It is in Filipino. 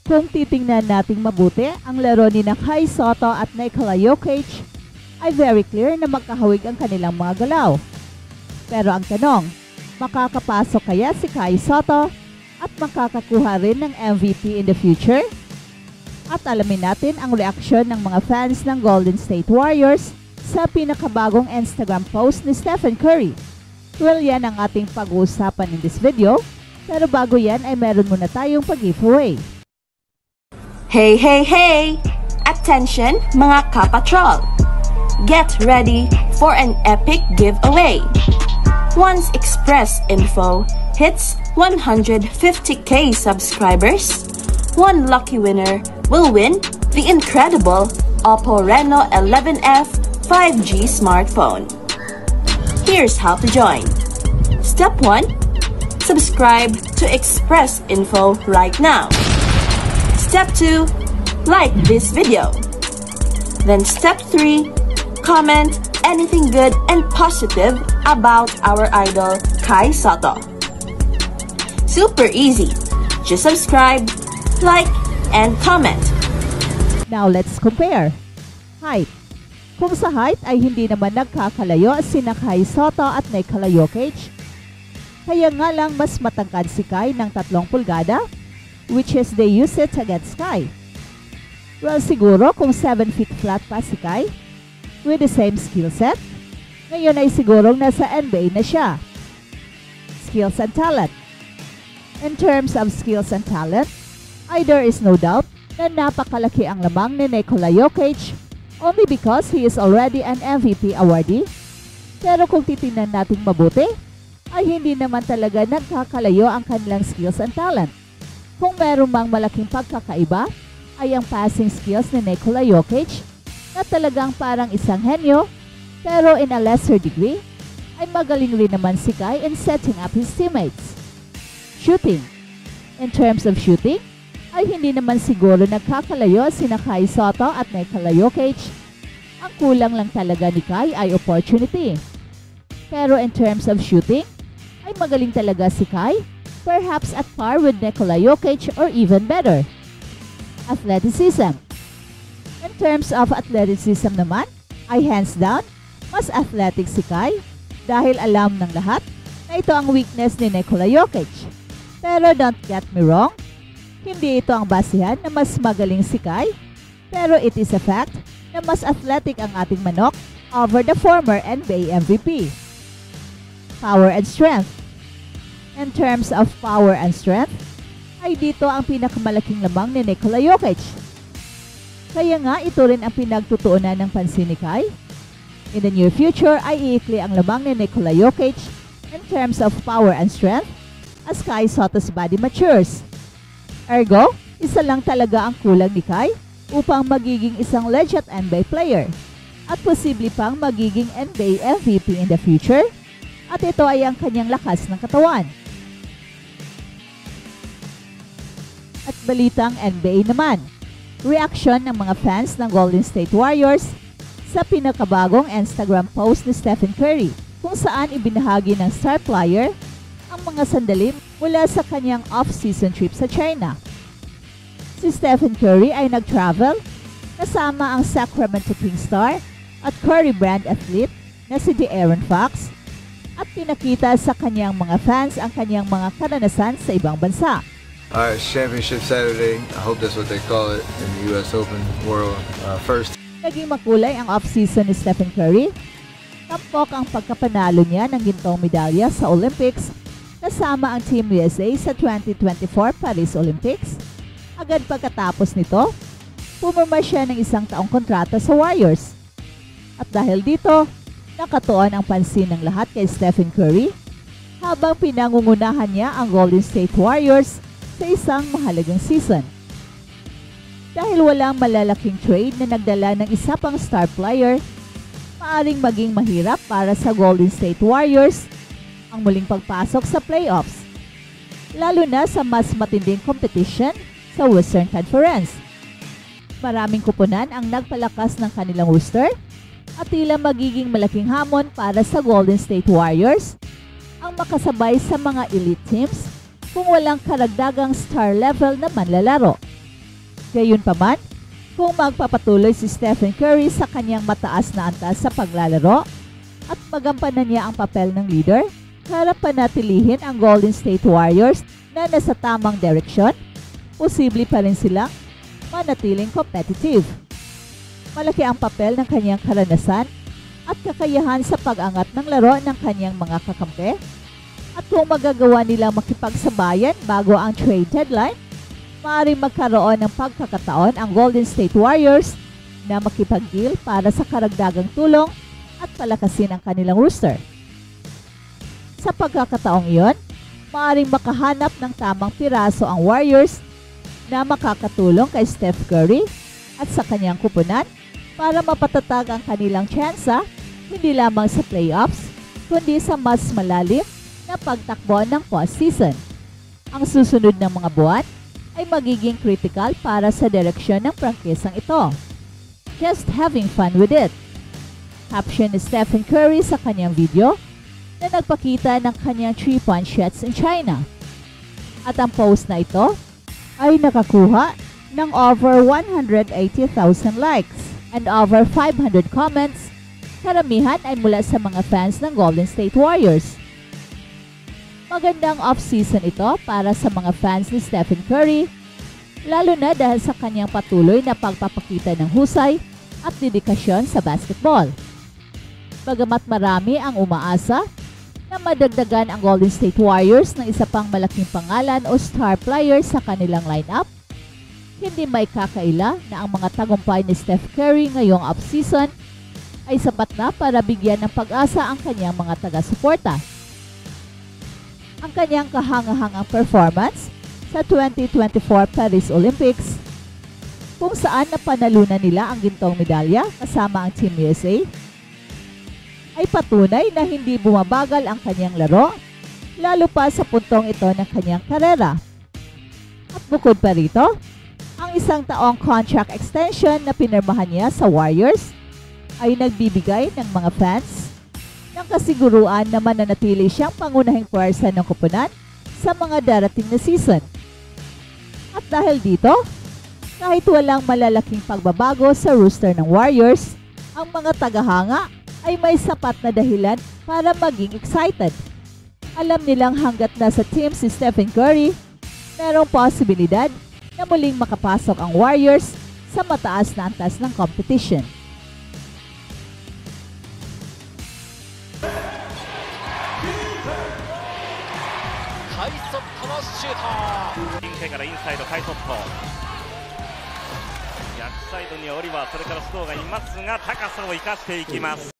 Kung titingnan nating mabuti, ang laro ni Kai Sotto at Nikola Jokic ay very clear na magkahawig ang kanilang mga galaw. Pero ang tanong, makakapasok kaya si Kai Sotto at makakakuha rin ng MVP in the future? At alamin natin ang reaksyon ng mga fans ng Golden State Warriors sa pinakabagong Instagram post ni Stephen Curry. Well, yan ang ating pag-uusapan in this video. Pero bago yan ay meron muna tayong pag-giveaway. Hey, hey, hey! Attention mga kapatrol! Get ready for an epic giveaway! Once Express Info hits 150k subscribers, one lucky winner will win the incredible Oppo Reno 11F 5G smartphone. Here's how to join. Step 1. Subscribe to Express Info right now. Step 2. Like this video. Then step 3. Comment anything good and positive about our idol Kai Sotto. Super easy. Just subscribe, like, and comment. Now let's compare. Height. Kung sa height ay hindi naman nagkakalayo sina Kai Sotto at Nikola Jokic, kaya nga lang mas matangkad si Kai ng 3 pulgada, which is they use it against Kai. Well, siguro kung 7 feet flat pa si Kai, with the same skill set, ngayon ay sigurong nasa NBA na siya. Skills and talent. In terms of skills and talent, there is no doubt na napakalaki ang lamang ni Nikola Jokic only because he is already an MVP awardee. Pero kung titingnan nating mabuti, ay hindi naman talaga nagkakalayo ang kanilang skills and talent. Kung meron mang malaking pagkakaiba, ay ang passing skills ni Nikola Jokic na talagang parang isang henyo, pero in a lesser degree, ay magaling rin naman si Kai in setting up his teammates. Shooting. In terms of shooting, ay hindi naman siguro nagkakalayo sina Kai Sotto at Nikola Jokic. Ang kulang lang talaga ni Kai ay opportunity. Pero in terms of shooting, ay magaling talaga si Kai, perhaps at par with Nikola Jokic or even better. Athleticism. In terms of athleticism naman, ay hands down, mas athletic si Kai dahil alam ng lahat na ito ang weakness ni Nikola Jokic. Pero don't get me wrong, hindi ito ang basihan na mas magaling si Kai, pero it is a fact na mas athletic ang ating manok over the former NBA MVP. Power and strength. In terms of power and strength, ay dito ang pinakamalaking lamang ni Nikola Jokic. Kaya nga ito rin ang pinagtutuunan ng pansin ni Kai. In the near future ay iikli ang lamang ni Nikola Jokic in terms of power and strength as Kai Sotto's body matures. Ergo, isa lang talaga ang kulang ni Kai upang magiging isang legit NBA player at posible pang magiging NBA MVP in the future, at ito ay ang kanyang lakas ng katawan. At balitang NBA naman, reaction ng mga fans ng Golden State Warriors sa pinakabagong Instagram post ni Stephen Curry kung saan ibinahagi ng star player ang mga sandali mula sa kanyang off-season trip sa China. Si Stephen Curry ay nag-travel kasama ang Sacramento Kings star at Curry brand athlete na si De'Aaron Fox at pinakita sa kanyang mga fans ang kanyang mga karanasan sa ibang bansa. Alright, Championship Saturday. I hope that's what they call it in the US Open World first. Naging makulay ang off-season ni Stephen Curry. Tampok ang pagkapanalo niya ng gintong medalya sa Olympics kasama ang Team USA sa 2024 Paris Olympics. Agad pagkatapos nito, pumurma siya ng 1 taong kontrata sa Warriors. At dahil dito, nakatuon ang pansin ng lahat kay Stephen Curry habang pinangungunahan niya ang Golden State Warriors sa isang mahalagang season. Dahil walang malalaking trade na nagdala ng isa pang star player, maaring maging mahirap para sa Golden State Warriors ang muling pagpasok sa playoffs, lalo na sa mas matinding competition sa Western Conference. Maraming kupunan ang nagpalakas ng kanilang roster at tila magiging malaking hamon para sa Golden State Warriors ang makasabay sa mga elite teams kung walang karagdagang star level na manlalaro. Gayunpaman, kung magpapatuloy si Stephen Curry sa kanyang mataas na antas sa paglalaro at magampanan niya ang papel ng leader para panatilihin ang Golden State Warriors na nasa tamang direksyon, posible pa rin silang manatiling competitive. Malaki ang papel ng kanyang karanasan at kakayahan sa pag-angat ng laro ng kanyang mga kakampi. At kung magagawa nilang makipagsabayan bago ang trade deadline, maaaring magkaroon ng pagkakataon ang Golden State Warriors na makipag-deal para sa karagdagang tulong at palakasin ang kanilang roster. Sa pagkakataong iyon, maaaring makahanap ng tamang piraso ang Warriors na makakatulong kay Steph Curry at sa kanyang kupunan para mapatatag ang kanilang tsansa hindi lamang sa playoffs, kundi sa mas malalim na pagtakbo ng postseason. Ang susunod ng mga buwan ay magiging critical para sa direksyon ng prangkisang ito. Just having fun with it. Caption ni Stephen Curry sa kanyang video na nagpakita ng kanyang 3-point shots in China. At ang post na ito ay nakakuha ng over 180,000 likes and over 500 comments. Karamihan ay mula sa mga fans ng Golden State Warriors. Magandang off-season ito para sa mga fans ni Stephen Curry, lalo na dahil sa kanyang patuloy na pagpapakita ng husay at dedikasyon sa basketball. Bagamat marami ang umaasa na madagdagan ang Golden State Warriors ng isa pang malaking pangalan o star player sa kanilang lineup, hindi may kakaila na ang mga tagumpay ni Steph Curry ngayong off-season ay sapat na para bigyan ng pag-asa ang kanyang mga taga-suporta. Ang kanyang kahangahangang performance sa 2024 Paris Olympics, kung saan napanalunan nila ang gintong medalya kasama ang Team USA, ay patunay na hindi bumabagal ang kanyang laro, lalo pa sa puntong ito ng kanyang karera. At bukod pa rito, ang isang taong contract extension na pinirmahan niya sa Warriors ay nagbibigay ng mga fans ng kasiguruan na mananatili siyang pangunahing puwersa ng koponan sa mga darating na season. At dahil dito, kahit walang malalaking pagbabago sa roster ng Warriors, ang mga tagahanga ay may sapat na dahilan para maging excited. Alam nilang hanggat nasa team si Stephen Curry, merong posibilidad na muling makapasok ang Warriors sa mataas na antas ng competition. 快速のシュート。インからインサイド快速と。逆サイドにオリバー、それから須藤がいますが高さを生かしていきます。